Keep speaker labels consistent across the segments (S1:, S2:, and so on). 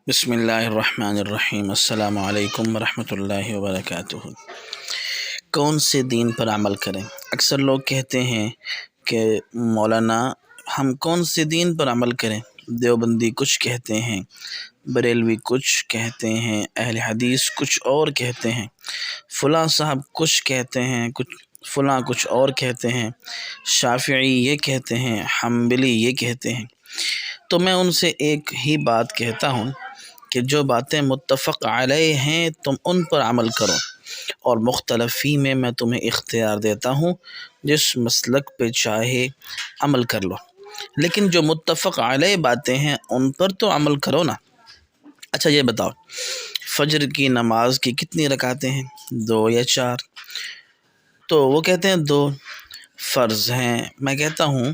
S1: بسم اللہ الرحمن الرحیم۔ السلام علیکم ورحمۃ اللہ وبرکاتہ۔ کون سے دین پر عمل کریں؟ اکثر لوگ کہتے ہیں کہ مولانا ہم کون سے دین پر عمل کریں؟ دیوبندی کچھ کہتے ہیں، بریلوی کچھ کہتے ہیں، اہل حدیث کچھ اور کہتے ہیں، فلاں صاحب کچھ کہتے ہیں، فلاں کچھ اور کہتے ہیں، شافعی یہ کہتے ہیں، حنبلی یہ کہتے ہیں۔ تو میں ان سے ایک ہی بات کہتا ہوں کہ جو باتیں متفق علیہ ہیں تم ان پر عمل کرو، اور مختلفی میں تمہیں اختیار دیتا ہوں، جس مسلک پہ چاہے عمل کر لو، لیکن جو متفق علیہ باتیں ہیں ان پر تو عمل کرو نا۔ اچھا یہ بتاؤ، فجر کی نماز کی کتنی رکعتیں ہیں؟ 2 یا 4؟ تو وہ کہتے ہیں 2 فرض ہیں۔ میں کہتا ہوں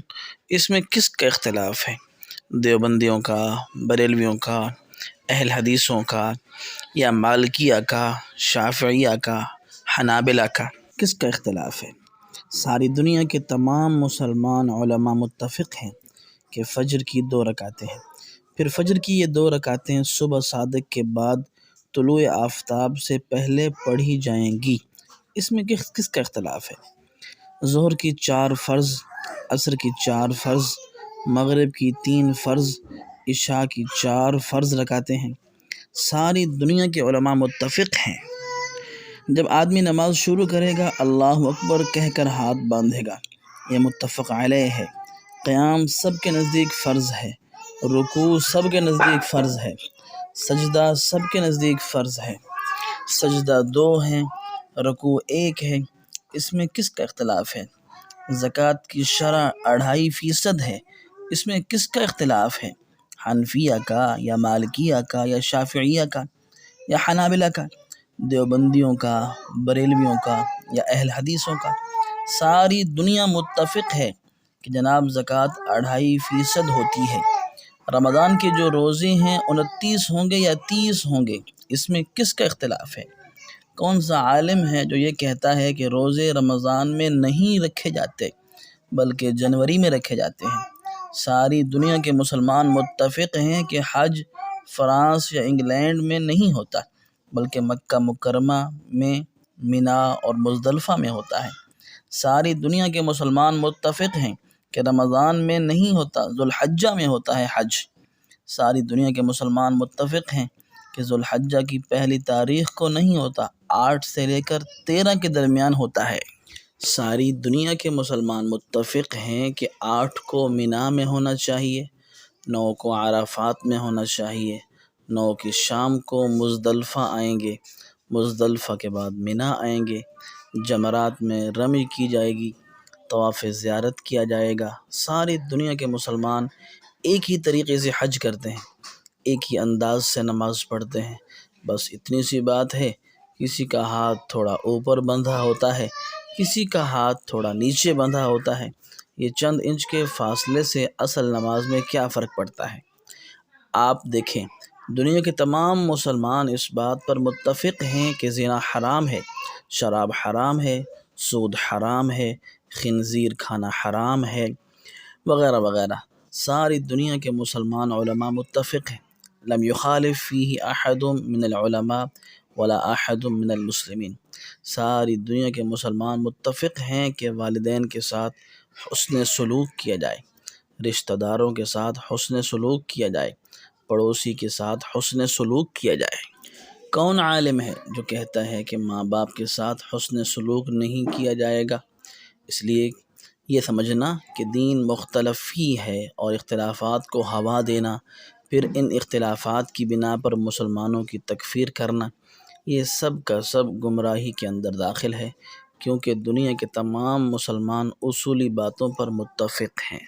S1: اس میں کس کا اختلاف ہے؟ دیوبندیوں کا، بریلویوں کا، اہل حدیثوں کا، یا مالکیہ کا، شافعیہ کا، حنابلہ کا؟ کس کا اختلاف ہے؟ ساری دنیا کے تمام مسلمان علماء متفق ہیں کہ فجر کی 2 رکعتیں ہیں۔ پھر فجر کی یہ 2 رکعتیں صبح صادق کے بعد طلوع آفتاب سے پہلے پڑھی جائیں گی۔ اس میں کس کا اختلاف ہے؟ ظہر کی 4 فرض، عصر کی 4 فرض، مغرب کی 3 فرض، عشاء کی 4 فرض رکعتیں ہیں۔ ساری دنیا کے علماء متفق ہیں۔ جب آدمی نماز شروع کرے گا اللہ اکبر کہہ کر ہاتھ باندھے گا، یہ متفق علیہ ہے۔ قیام سب کے نزدیک فرض ہے، رکوع سب کے نزدیک فرض ہے، سجدہ سب کے نزدیک فرض ہے۔ سجدہ 2 ہیں، رکوع 1 ہے۔ اس میں کس کا اختلاف ہے؟ زکوٰۃ کی شرح 2.5% ہے۔ اس میں کس کا اختلاف ہے؟ حنفیہ کا، یا مالکیہ کا، یا شافعیہ کا، یا حنابلہ کا؟ دیوبندیوں کا، بریلویوں کا، یا اہل حدیثوں کا؟ ساری دنیا متفق ہے کہ جناب زکوٰۃ 2.5% ہوتی ہے۔ رمضان کے جو روزے ہیں 29 ہوں گے یا 30 ہوں گے؟ اس میں کس کا اختلاف ہے؟ کون سا عالم ہے جو یہ کہتا ہے کہ روزے رمضان میں نہیں رکھے جاتے بلکہ جنوری میں رکھے جاتے ہیں؟ ساری دنیا کے مسلمان متفق ہیں کہ حج فرانس یا انگلینڈ میں نہیں ہوتا بلکہ مکہ مکرمہ میں، مینا اور مزدلفہ میں ہوتا ہے۔ ساری دنیا کے مسلمان متفق ہیں کہ رمضان میں نہیں ہوتا، ذوالحجہ میں ہوتا ہے حج۔ ساری دنیا کے مسلمان متفق ہیں کہ ذوالحجہ کی پہلی تاریخ کو نہیں ہوتا، 8 سے لے کر 13 کے درمیان ہوتا ہے۔ ساری دنیا کے مسلمان متفق ہیں کہ 8 کو مینا میں ہونا چاہیے، 9 کو عرفات میں ہونا چاہیے، 9 کی شام کو مزدلفہ آئیں گے، مزدلفہ کے بعد مینا آئیں گے، جمرات میں رمی کی جائے گی، طواف زیارت کیا جائے گا۔ ساری دنیا کے مسلمان ایک ہی طریقے سے حج کرتے ہیں، ایک ہی انداز سے نماز پڑھتے ہیں۔ بس اتنی سی بات ہے، کسی کا ہاتھ تھوڑا اوپر بندھا ہوتا ہے، کسی کا ہاتھ تھوڑا نیچے بندھا ہوتا ہے۔ یہ چند انچ کے فاصلے سے اصل نماز میں کیا فرق پڑتا ہے؟ آپ دیکھیں، دنیا کے تمام مسلمان اس بات پر متفق ہیں کہ زنا حرام ہے، شراب حرام ہے، سود حرام ہے، خنزیر کھانا حرام ہے، وغیرہ وغیرہ۔ ساری دنیا کے مسلمان علماء متفق ہیں۔ لم يخالف فيه احد من العلماء ولا احد من المسلمین۔ ساری دنیا کے مسلمان متفق ہیں کہ والدین کے ساتھ حسن سلوک کیا جائے، رشتہ داروں کے ساتھ حسن سلوک کیا جائے، پڑوسی کے ساتھ حسن سلوک کیا جائے۔ کون عالم ہے جو کہتا ہے کہ ماں باپ کے ساتھ حسن سلوک نہیں کیا جائے گا؟ اس لیے یہ سمجھنا کہ دین مختلف ہی ہے اور اختلافات کو ہوا دینا، پھر ان اختلافات کی بنا پر مسلمانوں کی تکفیر کرنا، یہ سب کا سب گمراہی کے اندر داخل ہے، کیونکہ دنیا کے تمام مسلمان اصولی باتوں پر متفق ہیں۔